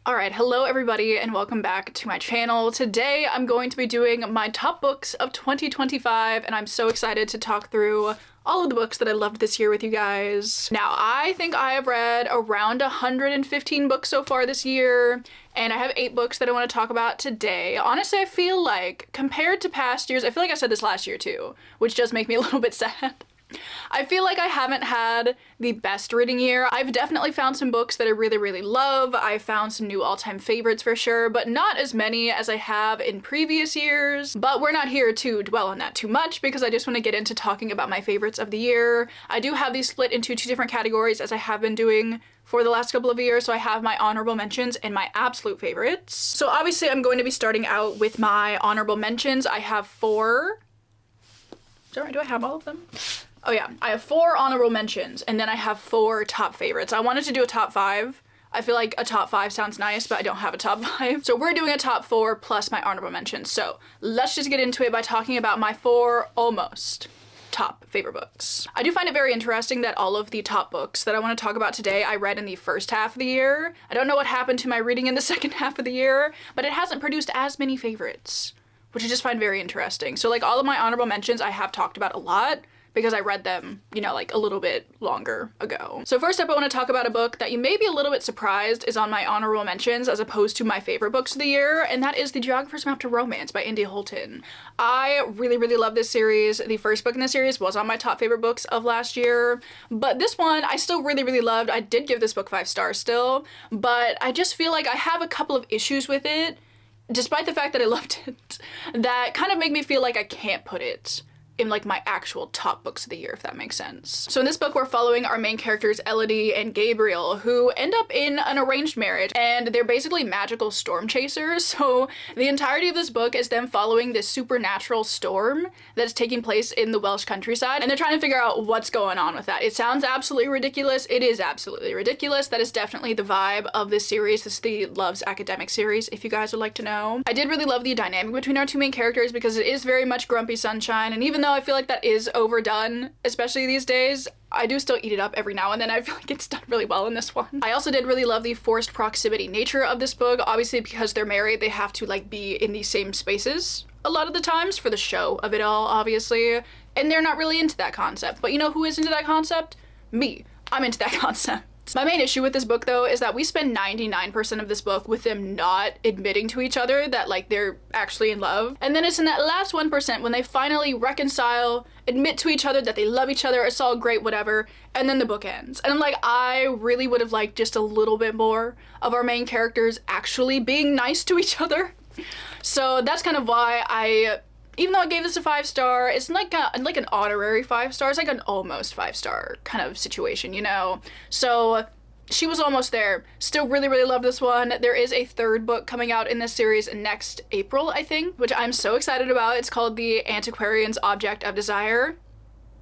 Alright, hello everybody and welcome back to my channel. Today I'm going to be doing my top books of 2025 and I'm so excited to talk through all of the books that I loved this year with you guys. Now, I think I have read around 115 books so far this year, and I have 8 books that I want to talk about today. Honestly, I feel like, compared to past years, I feel like I said this last year too, which does make me a little bit sad. I feel like I haven't had the best reading year. I've definitely found some books that I really love. I found some new all-time favorites for sure, but not as many as I have in previous years. But we're not here to dwell on that too much because I just want to get into talking about my favorites of the year. I do have these split into 2 different categories as I have been doing for the last couple of years. So I have my honorable mentions and my absolute favorites. So obviously I'm going to be starting out with my honorable mentions. I have 4. Do I have all of them? Oh yeah, I have 4 honorable mentions, and then I have 4 top favorites. I wanted to do a top 5. I feel like a top 5 sounds nice, but I don't have a top 5. So we're doing a top 4 plus my honorable mentions. So let's just get into it by talking about my 4 almost top favorite books. I do find it very interesting that all of the top books that I want to talk about today I read in the first half of the year. I don't know what happened to my reading in the second half of the year, but it hasn't produced as many favorites, which I just find very interesting. So like all of my honorable mentions I have talked about a lot, because I read them, you know, like a little bit longer ago. So first up, I want to talk about a book that you may be a little bit surprised is on my honorable mentions as opposed to my favorite books of the year, and that is The Geographer's Map to Romance by Indy Holton. I really love this series. The first book in the series was on my top favorite books of last year, but this one I still really loved. I did give this book 5 stars still, but I just feel like I have a couple of issues with it, despite the fact that I loved it, that kind of make me feel like I can't put it in like my actual top books of the year, if that makes sense. So in this book, we're following our main characters, Elodie and Gabriel, who end up in an arranged marriage, and they're basically magical storm chasers. So the entirety of this book is them following this supernatural storm that's taking place in the Welsh countryside, and they're trying to figure out what's going on with that. It sounds absolutely ridiculous. It is absolutely ridiculous. That is definitely the vibe of this series. This is the Love's Academic series, if you guys would like to know. I did really love the dynamic between our 2 main characters because it is very much grumpy sunshine, and even though I feel like that is overdone, especially these days, I do still eat it up every now and then. I feel like it's done really well in this one. I also did really love the forced proximity nature of this book. Obviously, because they're married, they have to like be in the same spaces a lot of the times for the show of it all, obviously. And they're not really into that concept. But you know who is into that concept? Me. I'm into that concept. My main issue with this book, though, is that we spend 99% of this book with them not admitting to each other that, like, they're actually in love. And then it's in that last 1% when they finally reconcile, admit to each other that they love each other, it's all great, whatever, and then the book ends. And I'm like, I really would have liked just a little bit more of our main characters actually being nice to each other. So that's kind of why even though I gave this a 5 star, it's like an honorary 5 stars, like an almost 5 star kind of situation, you know? So she was almost there. Still really love this one. There is a 3rd book coming out in this series next April, I think, which I'm so excited about. It's called The Antiquarian's Object of Desire.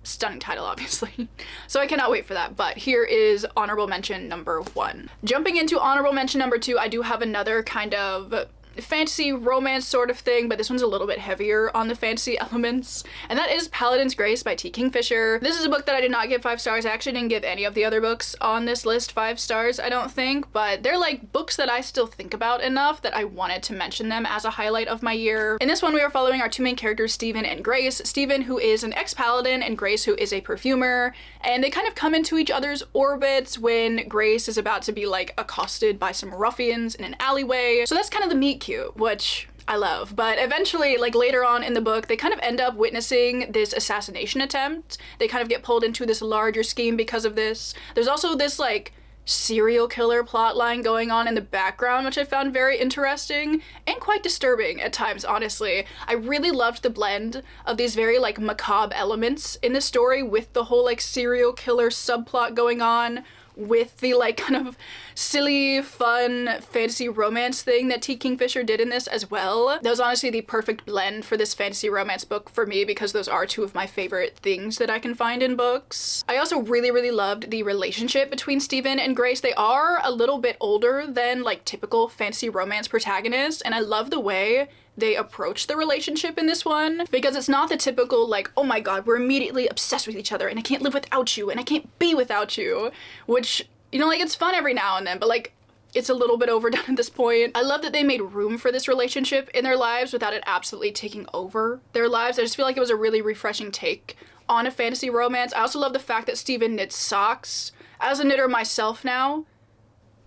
Stunning title, obviously. So I cannot wait for that, but here is honorable mention number 1. Jumping into honorable mention number 2, I do have another kind of fantasy romance sort of thing, but this one's a little bit heavier on the fantasy elements, and that is Paladin's Grace by T. Kingfisher. This is a book that I did not give 5 stars. I actually didn't give any of the other books on this list 5 stars, I don't think, but they're like books that I still think about enough that I wanted to mention them as a highlight of my year. In this one, we are following our 2 main characters, Stephen and Grace. Stephen, who is an ex-paladin, and Grace, who is a perfumer, and they kind of come into each other's orbits when Grace is about to be like accosted by some ruffians in an alleyway. So that's kind of the meet cute, which I love. But eventually, like later on in the book, they kind of end up witnessing this assassination attempt. They kind of get pulled into this larger scheme because of this. There's also this like serial killer plotline going on in the background, which I found very interesting and quite disturbing at times, honestly. I really loved the blend of these very like macabre elements in the story with the whole like serial killer subplot going on, with the like kind of silly, fun fantasy romance thing that T. Kingfisher did in this as well. That was honestly the perfect blend for this fantasy romance book for me because those are 2 of my favorite things that I can find in books. I also really loved the relationship between Stephen and Grace. They are a little bit older than like typical fantasy romance protagonists, and I love the way they approach the relationship in this one, because it's not the typical like, oh my god, we're immediately obsessed with each other and I can't live without you and I can't be without you, which, you know, like it's fun every now and then, but like it's a little bit overdone at this point. I love that they made room for this relationship in their lives without it absolutely taking over their lives. I just feel like it was a really refreshing take on a fantasy romance. I also love the fact that Steven knits socks. As a knitter myself now,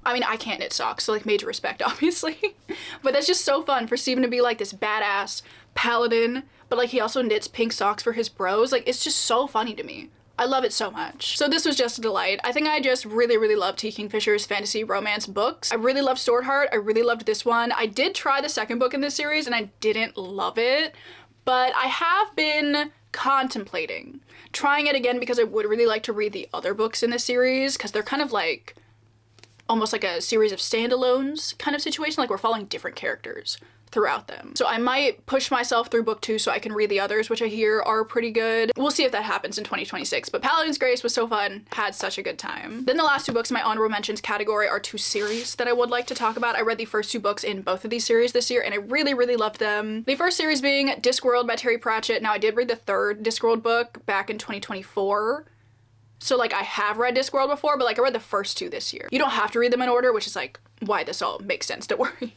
I mean, I can't knit socks, so like major respect, obviously. But that's just so fun for Steven to be like this badass paladin, but like he also knits pink socks for his bros. Like, it's just so funny to me. I love it so much. So this was just a delight. I think I just really, really love T. Kingfisher's fantasy romance books. I really loved Swordheart. I really loved this one. I did try the second book in this series and I didn't love it, but I have been contemplating trying it again because I would really like to read the other books in this series because they're kind of like almost like a series of standalones kind of situation. Like we're following different characters throughout them. So I might push myself through book 2 so I can read the others, which I hear are pretty good. We'll see if that happens in 2026, but Paladin's Grace was so fun. Had such a good time. Then the last 2 books in my honorable mentions category are 2 series that I would like to talk about. I read the first 2 books in both of these series this year and I really, really loved them. The first series being Discworld by Terry Pratchett. Now I did read the 3rd Discworld book back in 2024. So like I have read Discworld before, but like I read the first 2 this year. You don't have to read them in order, which is like why this all makes sense, don't worry.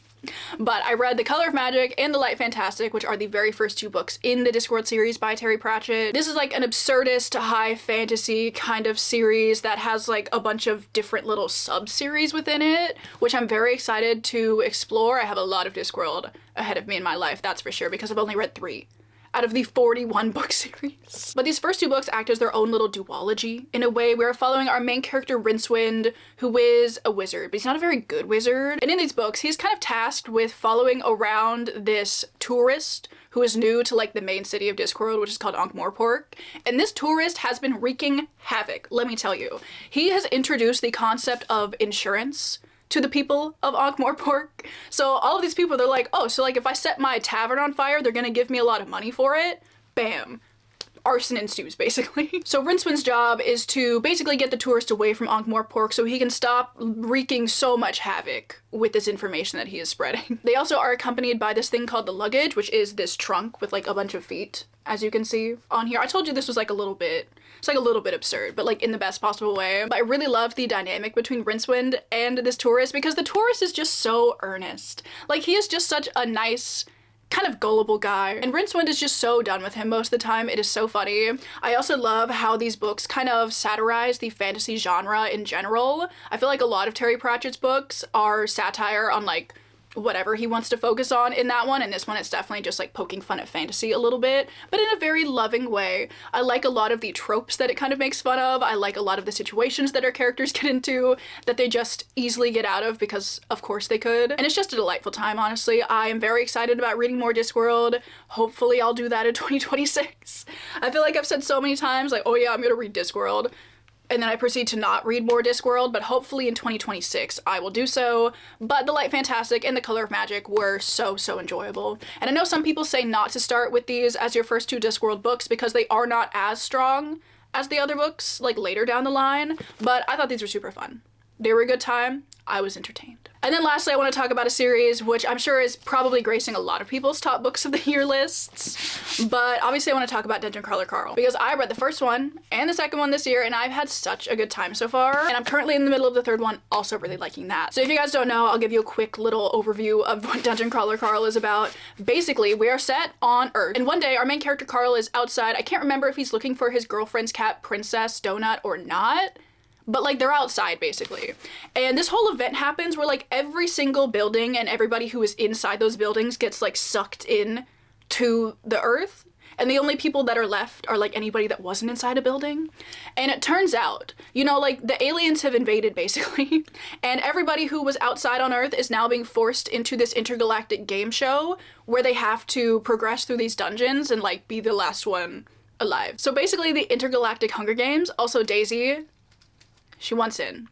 But I read The Color of Magic and The Light Fantastic, which are the very first 2 books in the Discworld series by Terry Pratchett. This is like an absurdist high fantasy kind of series that has like a bunch of different little sub-series within it, which I'm very excited to explore. I have a lot of Discworld ahead of me in my life, that's for sure, because I've only read 3 out of the 41 book series. But these first 2 books act as their own little duology. In a way, we're following our main character Rincewind, who is a wizard, but he's not a very good wizard. And in these books, he's kind of tasked with following around this tourist who is new to like the main city of Discworld, which is called Ankh-Morpork. And this tourist has been wreaking havoc, let me tell you. He has introduced the concept of insurance to the people of Ankh-Morpork. So all of these people, they're like, oh, so like if I set my tavern on fire, they're gonna give me a lot of money for it? Bam. Arson ensues, basically. So Rincewind's job is to basically get the tourist away from Ankh-Morpork so he can stop wreaking so much havoc with this information that he is spreading. They also are accompanied by this thing called the luggage, which is this trunk with like a bunch of feet, as you can see on here. I told you this was like a little bit, it's like a little bit absurd, but like in the best possible way. But I really love the dynamic between Rincewind and this tourist because the tourist is just so earnest. Like he is just such a nice, kind of gullible guy, and Rincewind is just so done with him most of the time. It is so funny. I also love how these books kind of satirize the fantasy genre in general. I feel like a lot of Terry Pratchett's books are satire on like whatever he wants to focus on in that one, and this one it's definitely just like poking fun at fantasy a little bit, but in a very loving way. I like a lot of the tropes that it kind of makes fun of. I like a lot of the situations that our characters get into that they just easily get out of because of course they could, and it's just a delightful time, honestly. I am very excited about reading more Discworld. Hopefully I'll do that in 2026. I feel like I've said so many times like, oh yeah, I'm gonna read Discworld, and then I proceed to not read more Discworld, but hopefully in 2026 I will do so. But The Light Fantastic and The Color of Magic were so, so enjoyable. And I know some people say not to start with these as your first 2 Discworld books because they are not as strong as the other books, like later down the line, but I thought these were super fun. They were a good time. I was entertained. And then lastly, I want to talk about a series which I'm sure is probably gracing a lot of people's top books of the year lists, but obviously I want to talk about Dungeon Crawler Carl because I read the first one and the second one this year and I've had such a good time so far, and I'm currently in the middle of the 3rd one, also really liking that. So if you guys don't know, I'll give you a quick little overview of what Dungeon Crawler Carl is about. Basically, we are set on Earth, and one day our main character Carl is outside. I can't remember if he's looking for his girlfriend's cat, Princess Donut, or not, but like they're outside basically. And this whole event happens where like every single building and everybody who is inside those buildings gets like sucked in to the Earth. And the only people that are left are like anybody that wasn't inside a building. And it turns out, you know, like the aliens have invaded basically. And everybody who was outside on Earth is now being forced into this intergalactic game show where they have to progress through these dungeons and like be the last one alive. So basically the intergalactic Hunger Games, also Daisy, she wants in.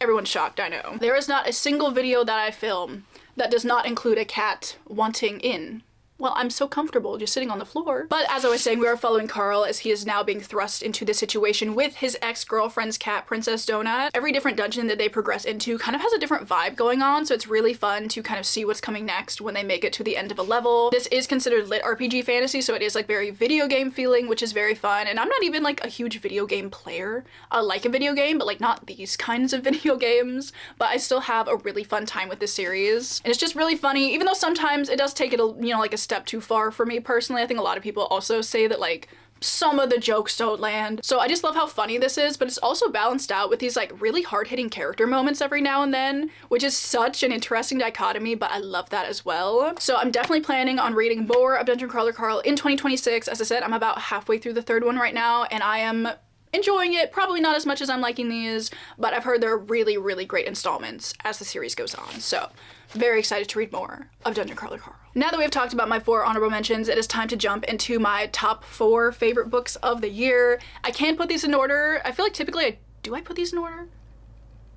Everyone's shocked, I know. There is not a single video that I film that does not include a cat wanting in well, I'm so comfortable just sitting on the floor. But as I was saying, we are following Carl as he is now being thrust into this situation with his ex-girlfriend's cat, Princess Donut. Every different dungeon that they progress into kind of has a different vibe going on, so it's really fun to kind of see what's coming next when they make it to the end of a level. This is considered LitRPG fantasy, so it is like very video game feeling, which is very fun. And I'm not even like a huge video game player. I like a video game, but like not these kinds of video games. But I still have a really fun time with this series. And it's just really funny, even though sometimes it does take it, like a step too far for me personally. I think a lot of people also say that like some of the jokes don't land. So I just love how funny this is, but it's also balanced out with these like really hard-hitting character moments every now and then, which is such an interesting dichotomy, but I love that as well. So I'm definitely planning on reading more of Dungeon Crawler Carl in 2026. As I said, I'm about halfway through the third one right now, and I am enjoying it. Probably not as much as I'm liking these, but I've heard they're really, really great installments as the series goes on. So very excited to read more of Dungeon Crawler Carl. Now that we've talked about my 4 honorable mentions, it is time to jump into my top 4 favorite books of the year. I can put these in order. I feel like typically do I put these in order?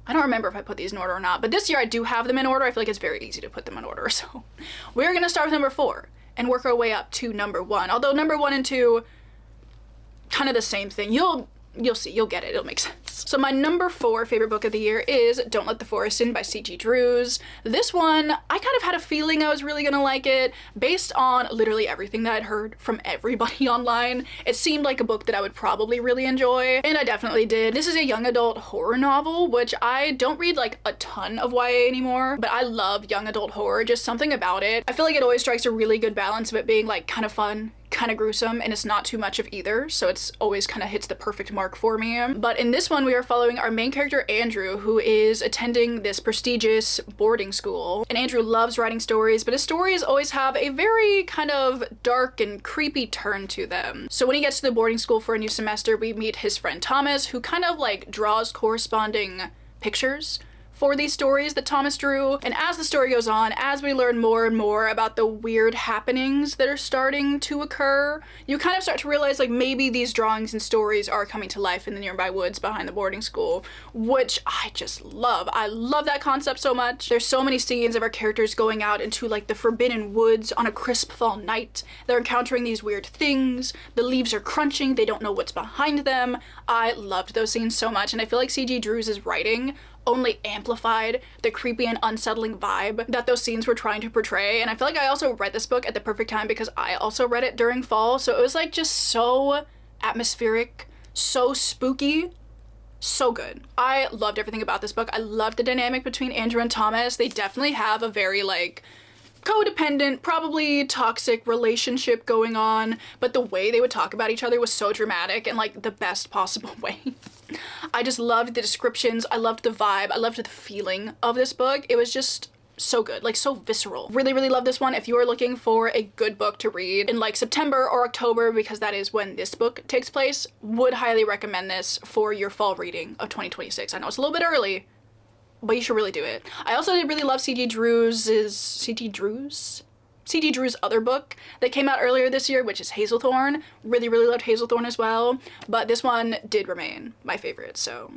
I don't remember if I put these in order or not, but this year I do have them in order. I feel like it's very easy to put them in order. So we're gonna start with number 4 and work our way up to number 1. Although number 1 and 2, kind of the same thing. You'll see, you'll get it, it'll make sense. So my number 4 favorite book of the year is Don't Let the Forest In by C.G. Drews. This one, I kind of had a feeling I was really gonna like it based on literally everything that I'd heard from everybody online. It seemed like a book that I would probably really enjoy, and I definitely did. This is a young adult horror novel, which I don't read like a ton of YA anymore, but I love young adult horror, just something about it. I feel like it always strikes a really good balance of it being like kind of fun, kind of gruesome, and it's not too much of either, so it's always kind of hits the perfect mark for me. But in this one, we are following our main character Andrew, who is attending this prestigious boarding school. And Andrew loves writing stories, but his stories always have a very kind of dark and creepy turn to them. So when he gets to the boarding school for a new semester, we meet his friend Thomas, who kind of like draws corresponding pictures for these stories that Thomas drew. And as the story goes on, as we learn more and more about the weird happenings that are starting to occur, you kind of start to realize like maybe these drawings and stories are coming to life in the nearby woods behind the boarding school, which I just love. I love that concept so much. There's so many scenes of our characters going out into like the forbidden woods on a crisp fall night. They're encountering these weird things. The leaves are crunching. They don't know what's behind them. I loved those scenes so much, and I feel like C.G. Drews' writing only amplified the creepy and unsettling vibe that those scenes were trying to portray. And I feel like I also read this book at the perfect time because I also read it during fall, so it was like just so atmospheric, so spooky, so good. I loved everything about this book. I loved the dynamic between Andrew and Thomas. They definitely have a very like codependent, probably toxic relationship going on, but the way they would talk about each other was so dramatic in like the best possible way. I just loved the descriptions, I loved the vibe, I loved the feeling of this book. It was just so good, like so visceral. Really, really love this one. If you are looking for a good book to read in like September or October, because that is when this book takes place, would highly recommend this for your fall reading of 2026. I know it's a little bit early, but you should really do it. I also did really love C.G. Drews' other book that came out earlier this year, which is Hazelthorn. Really, really loved Hazelthorn as well, but this one did remain my favorite, so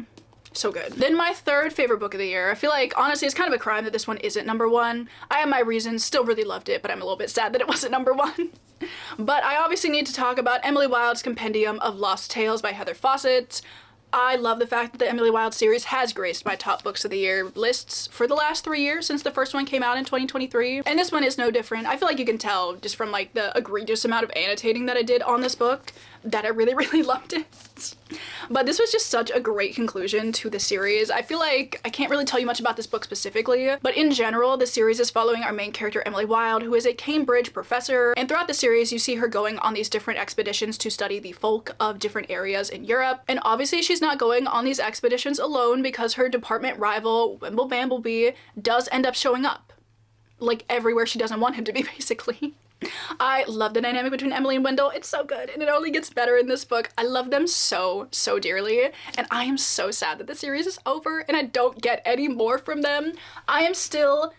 good. Then my 3rd favorite book of the year. I feel like, honestly, it's kind of a crime that this one isn't number 1. I have my reasons, still really loved it, but I'm a little bit sad that it wasn't number 1. But I obviously need to talk about Emily Wilde's Compendium of Lost Tales by Heather Fawcett. I love the fact that the Emily Wilde series has graced my top books of the year lists for the last 3 years since the first one came out in 2023. And this one is no different. I feel like you can tell just from like the egregious amount of annotating that I did on this book that I really, really loved it. But this was just such a great conclusion to the series. I feel like I can't really tell you much about this book specifically, but in general, the series is following our main character, Emily Wilde, who is a Cambridge professor. And throughout the series, you see her going on these different expeditions to study the folk of different areas in Europe. And obviously she's not going on these expeditions alone because her department rival, Wimble Bamblebee, does end up showing up. Like everywhere she doesn't want him to be, basically. I love the dynamic between Emily and Wendell. It's so good, and it only gets better in this book. I love them so, so dearly, and I am so sad that the series is over and I don't get any more from them. I am still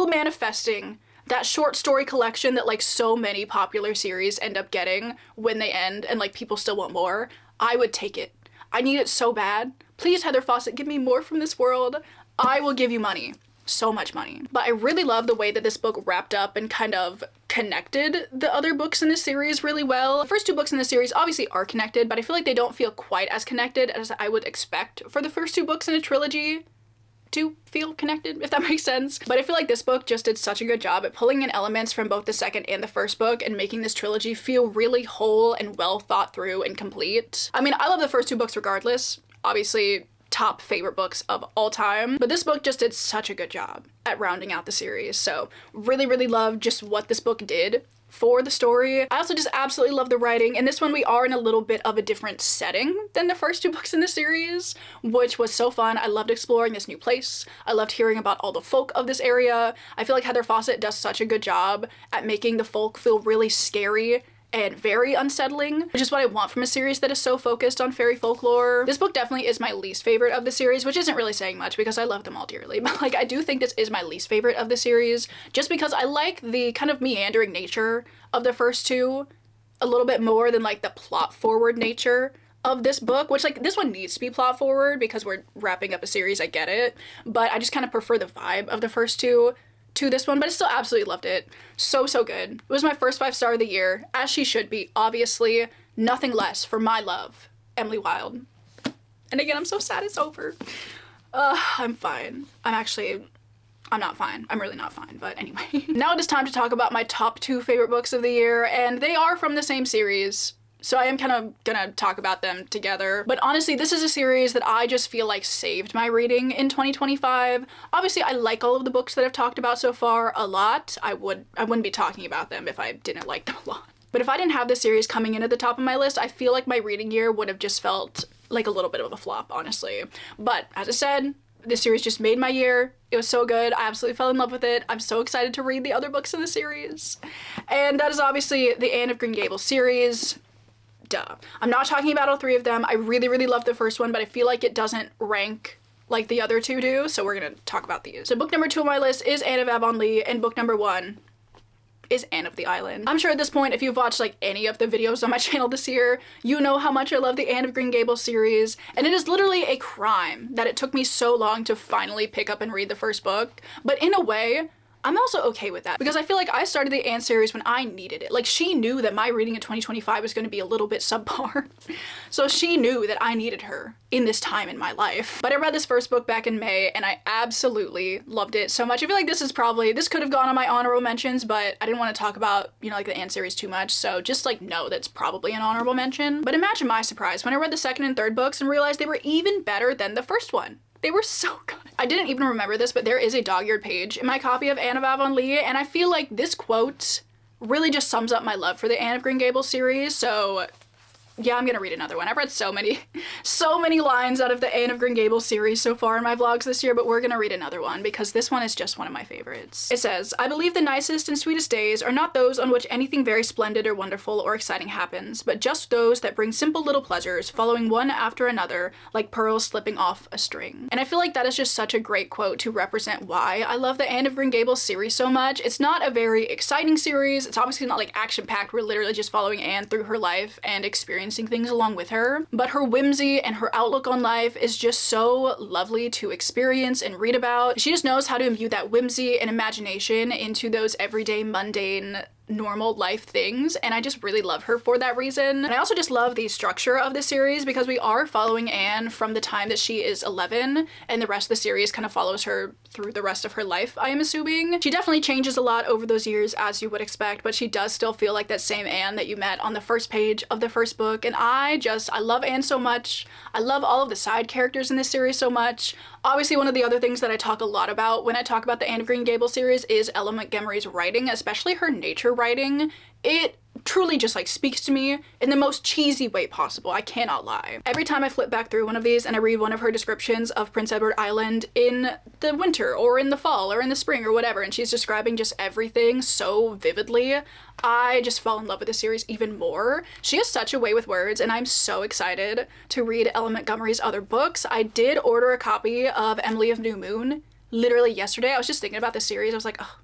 manifesting that short story collection that like so many popular series end up getting when they end and like people still want more. I would take it. I need it so bad. Please, Heather Fawcett, give me more from this world. I will give you money so much money. But I really love the way that this book wrapped up and kind of connected the other books in this series really well. The first 2 books in the series obviously are connected, but I feel like they don't feel quite as connected as I would expect for the first 2 books in a trilogy to feel connected, if that makes sense. But I feel like this book just did such a good job at pulling in elements from both the second and the first book and making this trilogy feel really whole and well thought through and complete. I mean, I love the first 2 books regardless. Obviously, top favorite books of all time, but this book just did such a good job at rounding out the series. So really love just what this book did for the story. I also just absolutely love the writing. In this one, we are in a little bit of a different setting than the first 2 books in the series, which was so fun. I loved exploring this new place. I loved hearing about all the folk of this area. I feel like Heather Fawcett does such a good job at making the folk feel really scary and very unsettling, which is what I want from a series that is so focused on fairy folklore. This book definitely is my least favorite of the series, which isn't really saying much because I love them all dearly, but like I do think this is my least favorite of the series just because I like the kind of meandering nature of the first 2 a little bit more than like the plot forward nature of this book, which like this one needs to be plot forward because we're wrapping up a series, I get it, but I just kind of prefer the vibe of the first 2 to this one, but I still absolutely loved it. So good. It was my first 5-star of the year, as she should be, obviously. Nothing less for my love, Emily Wilde. And again, I'm so sad it's over. I'm fine. I'm not fine. I'm really not fine, but anyway. Now it is time to talk about my top 2 favorite books of the year, and they are from the same series. So I am kind of gonna talk about them together. But honestly, this is a series that I just feel like saved my reading in 2025. Obviously, I like all of the books that I've talked about so far a lot. I wouldn't be talking about them if I didn't like them a lot. But if I didn't have this series coming in at the top of my list, I feel like my reading year would have just felt like a little bit of a flop, honestly. But as I said, this series just made my year. It was so good. I absolutely fell in love with it. I'm so excited to read the other books in the series. And that is obviously the Anne of Green Gables series. Duh. I'm not talking about all 3 of them. I really loved the first one, but I feel like it doesn't rank like the other 2 do, so we're gonna talk about these. So book number 2 on my list is Anne of Avonlea, and book number 1 is Anne of the Island. I'm sure at this point, if you've watched like any of the videos on my channel this year, you know how much I love the Anne of Green Gables series, and it is literally a crime that it took me so long to finally pick up and read the first book, but in a way, I'm also okay with that because I feel like I started the Anne series when I needed it. Like, she knew that my reading in 2025 was going to be a little bit subpar. So she knew that I needed her in this time in my life. But I read this first book back in May and I absolutely loved it so much. I feel like this could have gone on my honorable mentions, but I didn't want to talk about, you know, like the Anne series too much. So just like know that's probably an honorable mention. But imagine my surprise when I read the second and third books and realized they were even better than the first one. They were so good. I didn't even remember this, but there is a dog-eared page in my copy of Anne of Avonlea, and I feel like this quote really just sums up my love for the Anne of Green Gables series, so yeah, I'm gonna read another one. I've read so many lines out of the Anne of Green Gables series so far in my vlogs this year, but we're gonna read another one because this one is just one of my favorites. It says, "I believe the nicest and sweetest days are not those on which anything very splendid or wonderful or exciting happens, but just those that bring simple little pleasures, following one after another, like pearls slipping off a string." And I feel like that is just such a great quote to represent why I love the Anne of Green Gables series so much. It's not a very exciting series. It's obviously not like action-packed. We're literally just following Anne through her life and experiencing things along with her, but her whimsy and her outlook on life is just so lovely to experience and read about. She just knows how to imbue that whimsy and imagination into those everyday mundane normal life things, and I just really love her for that reason. And I also just love the structure of the series because we are following Anne from the time that she is 11, and the rest of the series kind of follows her through the rest of her life, I am assuming. She definitely changes a lot over those years, as you would expect, but she does still feel like that same Anne that you met on the first page of the first book, and I love Anne so much. I love all of the side characters in this series so much. Obviously, one of the other things that I talk a lot about when I talk about the Anne of Green Gables series is Ella Montgomery's writing, especially her nature writing. It truly just like speaks to me in the most cheesy way possible. I cannot lie. Every time I flip back through one of these and I read one of her descriptions of Prince Edward Island in the winter or in the fall or in the spring or whatever, and she's describing just everything so vividly, I just fall in love with the series even more. She has such a way with words, and I'm so excited to read Ella Montgomery's other books. I did order a copy of Emily of New Moon literally yesterday. I was just thinking about the series. I was like, oh,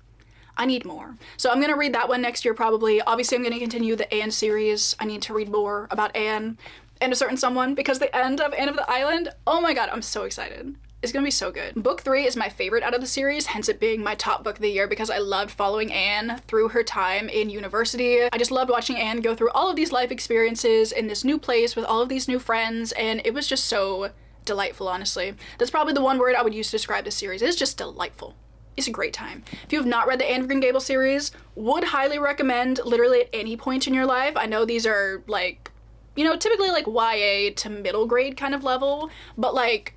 I need more. So I'm gonna read that one next year probably. Obviously, I'm gonna continue the Anne series. I need to read more about Anne and a certain someone because the end of Anne of the Island, oh my god, I'm so excited. is gonna be so good. Book 3 is my favorite out of the series, hence it being my top book of the year, because I loved following Anne through her time in university. I just loved watching Anne go through all of these life experiences in this new place with all of these new friends, and it was just so delightful, honestly. That's probably the one word I would use to describe this series. It's just delightful. It's a great time. If you have not read the Anne of Green Gables series, would highly recommend literally at any point in your life. I know these are like, you know, typically like YA to middle grade kind of level, but like,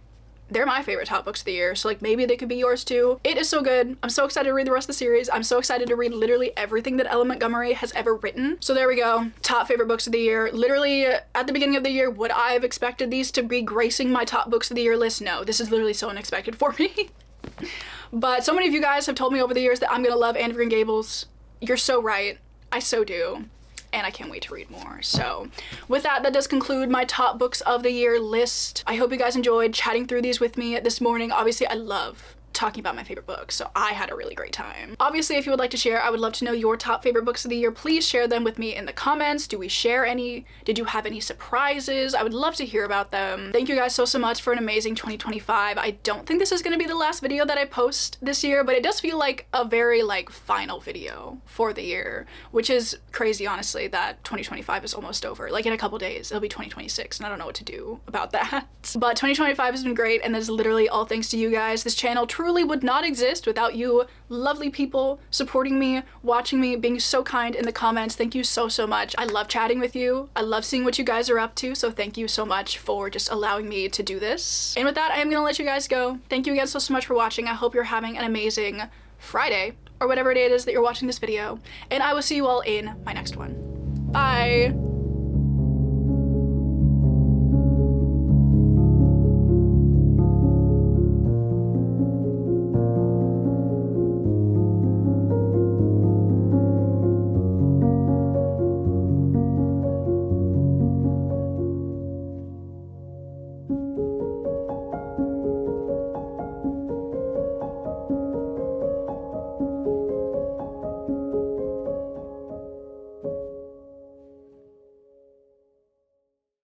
they're my favorite top books of the year, so like maybe they could be yours too. It is so good. I'm so excited to read the rest of the series. I'm so excited to read literally everything that Elle Montgomery has ever written. So there we go. Top favorite books of the year. Literally at the beginning of the year, would I have expected these to be gracing my top books of the year list? No, this is literally so unexpected for me. But so many of you guys have told me over the years that I'm gonna love Anne of Green Gables. You're so right. I so do. And I can't wait to read more. So with that, that does conclude my top books of the year list. I hope you guys enjoyed chatting through these with me this morning. Obviously, I love talking about my favorite books, so I had a really great time. Obviously, if you would like to share, I would love to know your top favorite books of the year. Please share them with me in the comments. Do we share any? Did you have any surprises? I would love to hear about them. Thank you guys so much for an amazing 2025. I don't think this is gonna be the last video that I post this year, but it does feel like a very like final video for the year, which is crazy, honestly, that 2025 is almost over. Like in a couple days, it'll be 2026, and I don't know what to do about that. But 2025 has been great, and that is literally all thanks to you guys. This channel truly would not exist without you lovely people supporting me, watching me, being so kind in the comments. Thank you so much. I love chatting with you. I love seeing what you guys are up to, so thank you so much for just allowing me to do this. And with that, I am gonna let you guys go. Thank you again so much for watching. I hope you're having an amazing Friday, or whatever day it is that you're watching this video, and I will see you all in my next one. Bye!